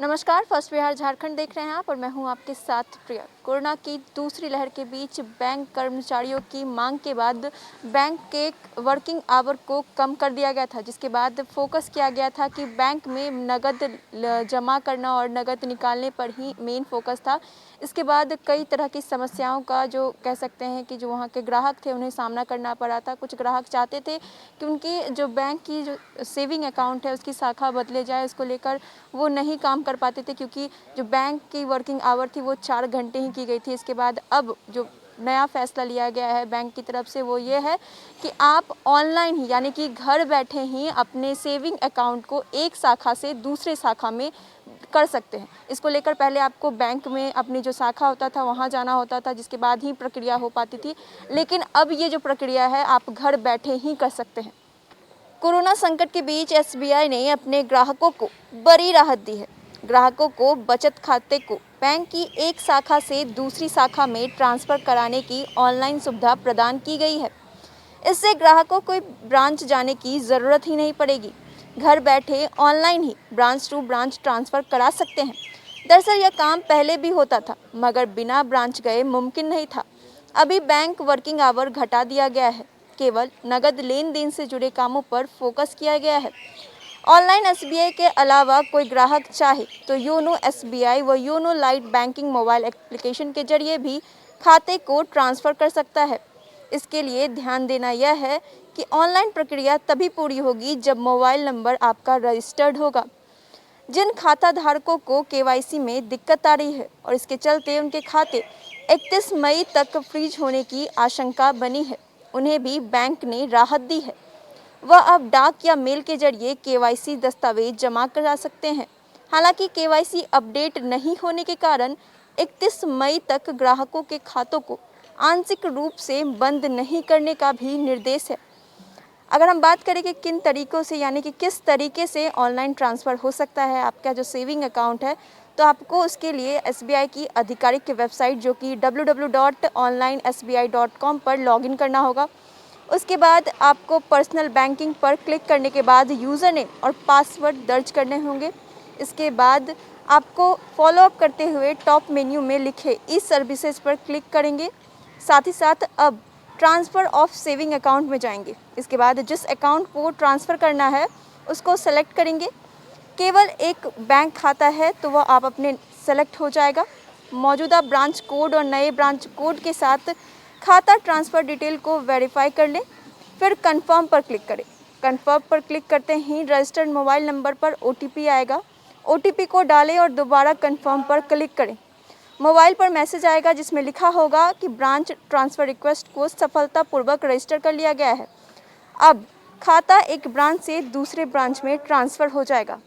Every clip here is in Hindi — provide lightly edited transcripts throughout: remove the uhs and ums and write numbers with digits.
नमस्कार, फर्स्ट बिहार झारखंड देख रहे हैं आप और मैं हूं आपके साथ प्रिया। कोरोना की दूसरी लहर के बीच बैंक कर्मचारियों की मांग के बाद बैंक के वर्किंग आवर को कम कर दिया गया था, जिसके बाद फोकस किया गया था कि बैंक में नगद जमा करना और नगद निकालने पर ही मेन फोकस था। इसके बाद कई तरह की समस्याओं का जो कह सकते हैं कि जो वहाँ के ग्राहक थे उन्हें सामना करना पड़ा था। कुछ ग्राहक चाहते थे कि उनकी जो बैंक की जो सेविंग अकाउंट है उसकी शाखा बदले जाए, इसको लेकर वो नहीं काम कर पाते थे क्योंकि जो बैंक की वर्किंग आवर थी वो 4 घंटे ही की गई थी। इसके बाद अब जो नया फैसला लिया गया है बैंक की तरफ से वो ये है कि आप ऑनलाइन ही यानी कि घर बैठे ही अपने सेविंग अकाउंट को एक शाखा से दूसरे शाखा में कर सकते हैं। इसको लेकर पहले आपको बैंक में अपनी जो शाखा होता था वहाँ जाना होता था, जिसके बाद ही प्रक्रिया हो पाती थी, लेकिन अब ये जो प्रक्रिया है आप घर बैठे ही कर सकते हैं। कोरोना संकट के बीच एसबीआई ने अपने ग्राहकों को बड़ी राहत दी है। ग्राहकों को बचत खाते को बैंक की एक शाखा से दूसरी शाखा में ट्रांसफर कराने की ऑनलाइन सुविधा प्रदान की गई है। इससे ग्राहकों को ब्रांच जाने की ज़रूरत ही नहीं पड़ेगी। घर बैठे ऑनलाइन ही ब्रांच टू ब्रांच ट्रांसफ़र करा सकते हैं। दरअसल यह काम पहले भी होता था, मगर बिना ब्रांच गए मुमकिन नहीं था। अभी बैंक वर्किंग आवर घटा दिया गया है। केवल नगद लेन देन से जुड़े कामों पर फोकस किया गया है। ऑनलाइन एसबीआई के अलावा कोई ग्राहक चाहे तो योनो एसबीआई व YONO light banking mobile application के जरिए भी खाते को ट्रांसफ़र कर सकता है। इसके लिए ध्यान देना यह है कि ऑनलाइन प्रक्रिया तभी पूरी होगी जब मोबाइल नंबर आपका रजिस्टर्ड होगा। जिन खाता धारकों को केवाईसी में दिक्कत आ रही है और इसके चलते उनके खाते 31 मई तक फ्रीज होने की आशंका बनी है, उन्हें भी बैंक ने राहत दी है। वह अब डाक या मेल के जरिए केवाईसी दस्तावेज जमा करा सकते हैं। हालांकि केवाईसी अपडेट नहीं होने के कारण 31 मई तक ग्राहकों के खातों को आंशिक रूप से बंद नहीं करने का भी निर्देश है। अगर हम बात करें कि किन तरीकों से यानी कि किस तरीके से ऑनलाइन ट्रांसफ़र हो सकता है आपका जो सेविंग अकाउंट है, तो आपको उसके लिए एसबीआई की आधिकारिक वेबसाइट जो कि www.onlinesbi.com पर लॉगिन करना होगा। उसके बाद आपको पर्सनल बैंकिंग पर क्लिक करने के बाद यूज़र नेम और पासवर्ड दर्ज करने होंगे। इसके बाद आपको फॉलोअप करते हुए टॉप मेन्यू में लिखे ई सर्विसेज पर क्लिक करेंगे। साथ ही साथ अब ट्रांसफ़र ऑफ सेविंग अकाउंट में जाएंगे। इसके बाद जिस अकाउंट को ट्रांसफ़र करना है उसको सेलेक्ट करेंगे। केवल एक बैंक खाता है तो वह आप अपने सेलेक्ट हो जाएगा। मौजूदा ब्रांच कोड और नए ब्रांच कोड के साथ खाता ट्रांसफ़र डिटेल को वेरीफाई कर लें, फिर कन्फर्म पर क्लिक करें। कन्फर्म पर क्लिक करते ही रजिस्टर्ड मोबाइल नंबर पर ओटीपी आएगा। ओटीपी को डालें और दोबारा कन्फर्म पर क्लिक करें। मोबाइल पर मैसेज आएगा जिसमें लिखा होगा कि ब्रांच ट्रांसफ़र रिक्वेस्ट को सफलतापूर्वक रजिस्टर कर लिया गया है। अब खाता एक ब्रांच से दूसरे ब्रांच में ट्रांसफ़र हो जाएगा।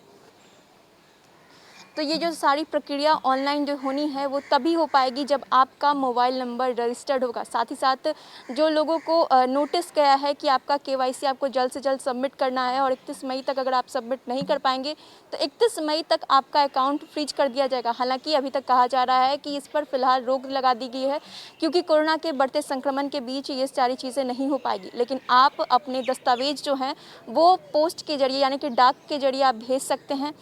तो ये जो सारी प्रक्रिया ऑनलाइन जो होनी है वो तभी हो पाएगी जब आपका मोबाइल नंबर रजिस्टर्ड होगा। साथ ही साथ जो लोगों को नोटिस गया है कि आपका केवाईसी आपको जल्द से जल्द सबमिट करना है और 31 मई तक अगर आप सबमिट नहीं कर पाएंगे तो 31 मई तक आपका अकाउंट फ्रीज कर दिया जाएगा। हालांकि अभी तक कहा जा रहा है कि इस पर फिलहाल रोक लगा दी गई है क्योंकि कोरोना के बढ़ते संक्रमण के बीच ये सारी चीज़ें नहीं हो पाएगी, लेकिन आप अपने दस्तावेज जो हैं वो पोस्ट के जरिए यानी कि डाक के जरिए आप भेज सकते हैं।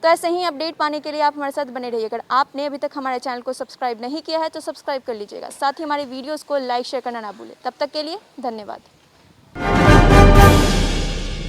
तो ऐसे ही अपडेट पाने के लिए आप हमारे साथ बने रहिए। अगर आपने अभी तक हमारे चैनल को सब्सक्राइब नहीं किया है तो सब्सक्राइब कर लीजिएगा। साथ ही हमारे वीडियोस को लाइक शेयर करना ना भूलें। तब तक के लिए धन्यवाद।